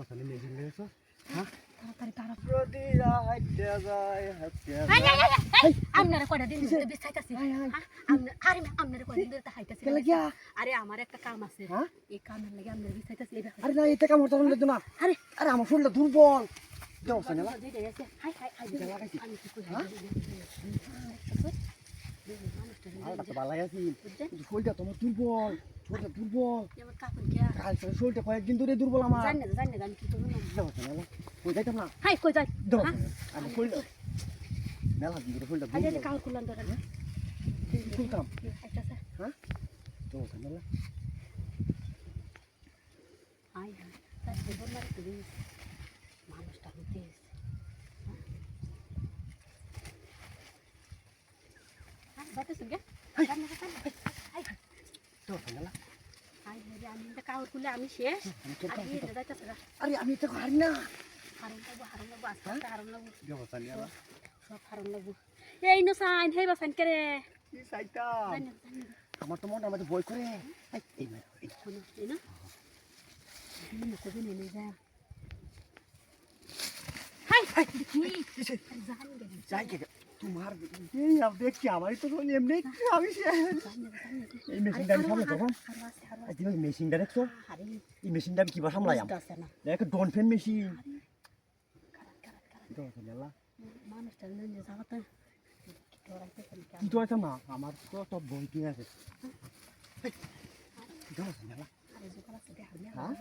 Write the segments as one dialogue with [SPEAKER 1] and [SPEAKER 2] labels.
[SPEAKER 1] তাহলে মেশিন লেগেছো হ্যাঁ
[SPEAKER 2] তাড়াতাড়ি তাড়াতাড়ি
[SPEAKER 1] প্রতি হাইতে যায় হাইতে
[SPEAKER 2] আপনারা কয়টা দিন ধরে বিছাইতাছি হ্যাঁ আপনারা কয়টা দিন ধরে হাইতাছি
[SPEAKER 1] কেন গিয়া
[SPEAKER 2] আরে আমার একটা কাম আছে
[SPEAKER 1] হ্যাঁ
[SPEAKER 2] এই কামের লাগি আপনারা বিছাইতাছি এই
[SPEAKER 1] আরে না এটা কাম হতো না
[SPEAKER 2] আরে
[SPEAKER 1] আরে আমার শরীরটা দুর্বল দাও সানেলা
[SPEAKER 2] হাই হাই হাই
[SPEAKER 1] লাগাইছি
[SPEAKER 2] আমি কি কই
[SPEAKER 1] আলটা তো ভালো লাগাইছি কিন্তু শরীরটা তোমার দুর্বল শরীরটা দুর্বল
[SPEAKER 2] আমার কাপড় কিয়া
[SPEAKER 1] কাল থেকে শরীরটা কয়েকদিন ধরে দুর্বল আমার
[SPEAKER 2] জানি না কি করব না
[SPEAKER 1] দাও সানেলা কই যাইতাম না
[SPEAKER 2] হাই কই যাই
[SPEAKER 1] দাও আমি শরীরটা মেলা দিন ধরে শরীরটা
[SPEAKER 2] আরে
[SPEAKER 1] দুর্বল
[SPEAKER 2] কাল খুললাম ধরে
[SPEAKER 1] খুলতাম
[SPEAKER 2] আচ্ছা
[SPEAKER 1] হ্যাঁ দাও সানেলা
[SPEAKER 2] আই হাই তাই বল মারি তো দিস মানুষটা হতে বাতাস গে কান্না হাই
[SPEAKER 1] দাও সানেলা
[SPEAKER 2] হাই রে আমি এটা কাউর খুলে আমি শেষ আর এই যাইতাছে
[SPEAKER 1] আরে আমি এটা হারি না
[SPEAKER 2] হারুন লাগবো আস্তে হারুন লাগবো
[SPEAKER 1] দাও সানেলা
[SPEAKER 2] সব হারুন লাগবো এই নো সাইন হেই বা সাইন করে
[SPEAKER 1] কি সাইতা
[SPEAKER 2] জানি
[SPEAKER 1] আমার তো মনে আমাদের ভয় করে এই না
[SPEAKER 2] শোনো এই না তুমি কবে নেমে যা হাই হাই জানি গে
[SPEAKER 1] যাই কে তোমার এই আপ দেখছি আমারই তো কোন এমনি আমি এই মেশিনটা আমি সামনে তখন আজ তুমি মেশিনটা দেখছো
[SPEAKER 2] আরে
[SPEAKER 1] এই মেশিনটা আমি কিভাবে সামলাইম
[SPEAKER 2] দাসে না
[SPEAKER 1] দেখ ডন ফ্যান মেশিন দাও সানেলা
[SPEAKER 2] মানুষটা নিয়ে যাওয়া তো
[SPEAKER 1] কি তো আছে না আমার তো সব বই কি আছে দাও সানেলা
[SPEAKER 2] আরে জোকাল আছে দেখ
[SPEAKER 1] হ্যাঁ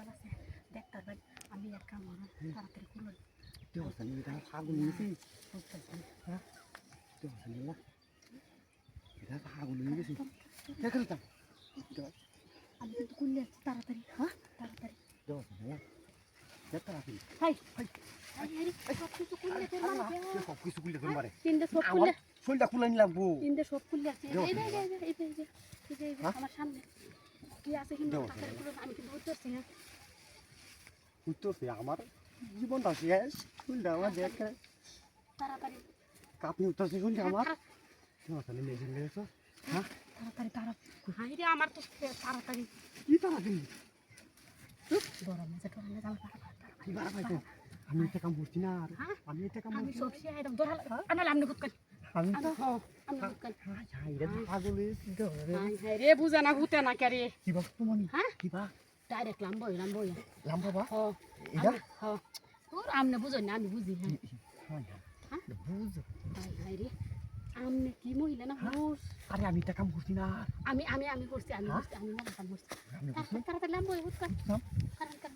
[SPEAKER 2] দেখতার ভাই আমি এক কাম করব তাড়াতাড়ি করব
[SPEAKER 1] দাও সানেলা ছাগল নিয়েছি হ্যাঁ দাও সানেলা এটা ছাগল নিয়ে গেছি দেখো তো
[SPEAKER 2] আমি কিন্তু করলে আসছি তাড়াতাড়ি হ্যাঁ তাড়াতাড়ি
[SPEAKER 1] দাও সানেলা দেখো রাখি
[SPEAKER 2] হাই হাই আরে সব কিছু করলে তোর মানে
[SPEAKER 1] সব কিছু খুললে তুমি পারে
[SPEAKER 2] তিনটে সব খুললে
[SPEAKER 1] শরীরটা খুলে নি লাগবো
[SPEAKER 2] তিনটে সব খুললে আছে এই আমার সামনে কি আছে কিন্তু আমি কিন্তু বুঝতে পারছি না
[SPEAKER 1] উত্তরছে আমার জীবনটা শেষ শরীরটা আমার দেখে
[SPEAKER 2] তাড়াতাড়ি
[SPEAKER 1] কাপনি উত্তরছে শরীরটা আমার তাহলে মেশিন লেগেছো হ্যাঁ
[SPEAKER 2] তাড়াতাড়ি হাই রে আমার তো তাড়াতাড়ি
[SPEAKER 1] কি তাড়াতাড়ি
[SPEAKER 2] গরম আছে টোরালে যাও
[SPEAKER 1] কি বাড়া পাইতো আমি এটা কাম করছি না আমি এটা কাম
[SPEAKER 2] আমি সব শেষ একদম ধরা আনালে আমনে গুতকাল
[SPEAKER 1] আমি
[SPEAKER 2] আমনে গুতকাল
[SPEAKER 1] হাই রে পাগলে কি করে
[SPEAKER 2] হাই রে বুঝা না গুতে না কারে
[SPEAKER 1] কি বাস তুমি
[SPEAKER 2] হ্যাঁ
[SPEAKER 1] কি বা
[SPEAKER 2] ডাইরেক্ট লাম্বো
[SPEAKER 1] লাম্বা বা
[SPEAKER 2] হ
[SPEAKER 1] এটা
[SPEAKER 2] হ তোর আমনে বুঝো না আমি বুঝি হ্যাঁ
[SPEAKER 1] হ্যাঁ বুঝ
[SPEAKER 2] হাই রে আমনে কি মহিলা না বুঝ
[SPEAKER 1] আরে আমি এটা কাম করছি না
[SPEAKER 2] আমি করছি আমি না কাম করছি তাড়াতাড়ি লাম্বো গুতকাল কারণ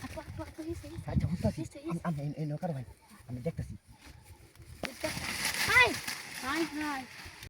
[SPEAKER 2] আপু হিসে
[SPEAKER 1] আচ্ছা বুঝতাছি আমি এই নকার ভাই আমি দেখতাছি
[SPEAKER 2] হাই হাই হাই